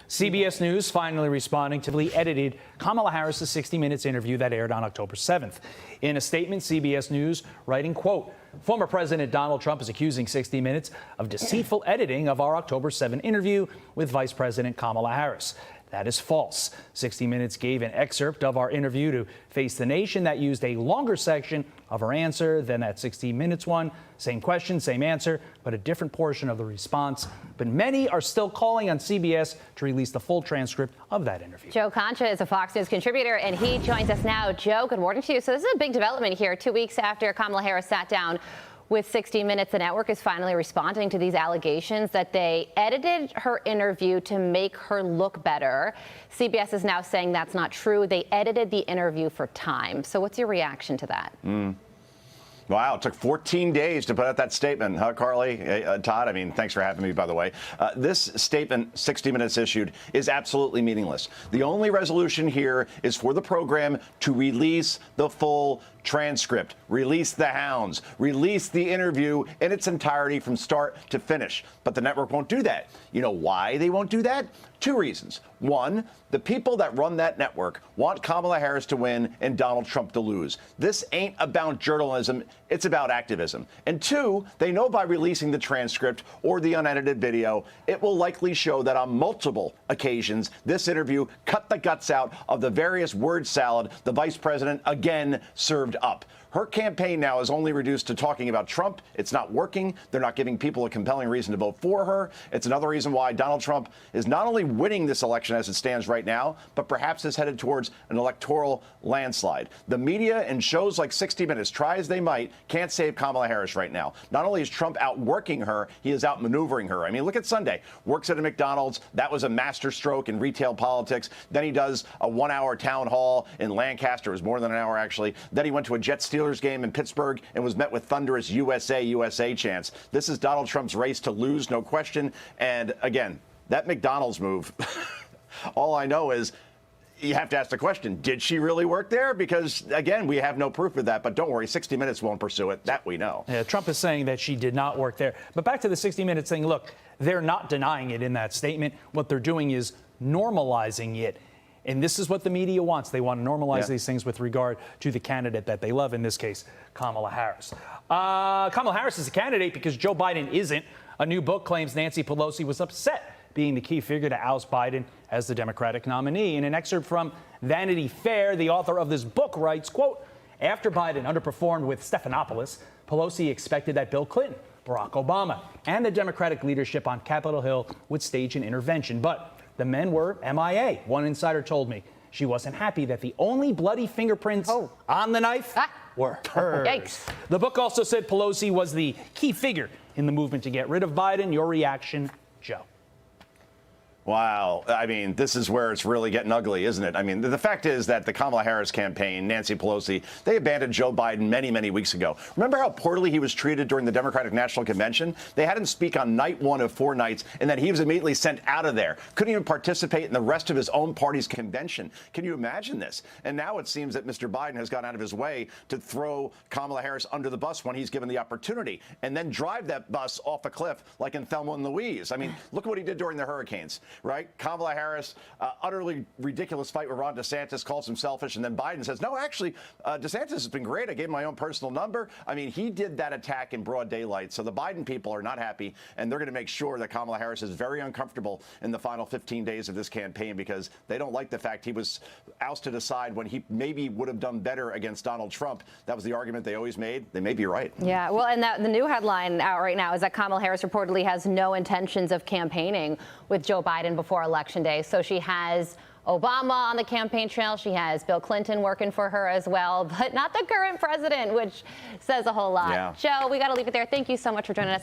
CBS News finally responding to the edited Kamala Harris' 60 Minutes interview that aired on October 7th. In a statement, CBS News writing, quote, former President Donald Trump is accusing 60 Minutes of deceitful editing of our October 7 interview with Vice President Kamala Harris. That is false. 60 Minutes gave an excerpt of our interview to Face the Nation that used a longer section of her answer than that 60 Minutes one. Same question, same answer, but a different portion of the response. But many are still calling on CBS to release the full transcript of that interview. Joe Concha is a Fox News contributor, and he joins us now. Joe, good morning to you. So this is a big development here, 2 weeks after Kamala Harris sat down with 60 Minutes. The network is finally responding to these allegations that they edited her interview to make her look better. CBS is now saying that's not true. They edited the interview for time. So what's your reaction to that? Wow, it took 14 days to put out that statement, huh, Carly? Todd, I mean, thanks for having me, by the way. This statement 60 Minutes issued is absolutely meaningless. The only resolution here is for the program to release the full transcript, release the hounds, release the interview in its entirety from start to finish. But the network won't do that. You know why they won't do that? Two reasons. One, the people that run that network want Kamala Harris to win and Donald Trump to lose. This ain't about journalism. It's about activism. And two, they know by releasing the transcript or the unedited video, it will likely show that on multiple occasions, this interview cut the guts out of the various word salad the vice president again served up. Her campaign now is only reduced to talking about Trump. It's not working. They're not giving people a compelling reason to vote for her. It's another reason why Donald Trump is not only winning this election as it stands right now, but perhaps is headed towards an electoral landslide. The media and shows like 60 Minutes, try as they might, can't save Kamala Harris right now. Not only is Trump outworking her, he is outmaneuvering her. I mean, look at Sunday. Works at a McDonald's. That was a masterstroke in retail politics. Then he does a 1-hour town hall in Lancaster. It was more than an hour, actually. Then he went to a Jets-Steelers game in Pittsburgh and was met with thunderous USA, USA chants. This is Donald Trump's race to lose, no question. And again, that McDonald's move, all I know is you have to ask the question, did she really work there? Because, again, we have no proof of that. But don't worry, 60 Minutes won't pursue it. That we know. Yeah, Trump is saying that she did not work there. But back to the 60 Minutes thing, look, they're not denying it in that statement. What they're doing is normalizing it. And this is what the media wants. They want to normalize these things with regard to the candidate that they love, in this case, Kamala Harris. Kamala Harris is a candidate because Joe Biden isn't. A new book claims Nancy Pelosi was upset being the key figure to oust Biden as the Democratic nominee. In an excerpt from Vanity Fair, the author of this book writes, quote, after Biden underperformed with Stephanopoulos, Pelosi expected that Bill Clinton, Barack Obama, and the Democratic leadership on Capitol Hill would stage an intervention. But the men were MIA. One insider told me she wasn't happy that the only bloody fingerprints on the knife were hers. Yikes. The book also said Pelosi was the key figure in the movement to get rid of Biden. Your reaction, Joe? Wow. I mean, this is where it's really getting ugly, isn't it? I mean, the fact is that the Kamala Harris campaign, Nancy Pelosi, they abandoned Joe Biden many, many weeks ago. Remember how poorly he was treated during the Democratic National Convention? They had him speak on night one of 4 nights, and then he was immediately sent out of there. Couldn't even participate in the rest of his own party's convention. Can you imagine this? And now it seems that Mr. Biden has gone out of his way to throw Kamala Harris under the bus when he's given the opportunity, and then drive that bus off a cliff like in Thelma and Louise. I mean, look at what he did during the hurricanes. Right? Kamala Harris, utterly ridiculous fight with Ron DeSantis, calls him selfish, and then Biden says, no, actually, DeSantis has been great. I gave him my own personal number. I mean, he did that attack in broad daylight. So the Biden people are not happy, and they're going to make sure that Kamala Harris is very uncomfortable in the final 15 days of this campaign because they don't like the fact he was ousted aside when he maybe would have done better against Donald Trump. That was the argument they always made. They may be right. Yeah, well, and the new headline out right now is that Kamala Harris reportedly has no intentions of campaigning with Joe Biden before Election Day. So she has Obama on the campaign trail. She has Bill Clinton working for her as well, but not the current president, which says a whole lot. Yeah. Joe, we got to leave it there. Thank you so much for joining us.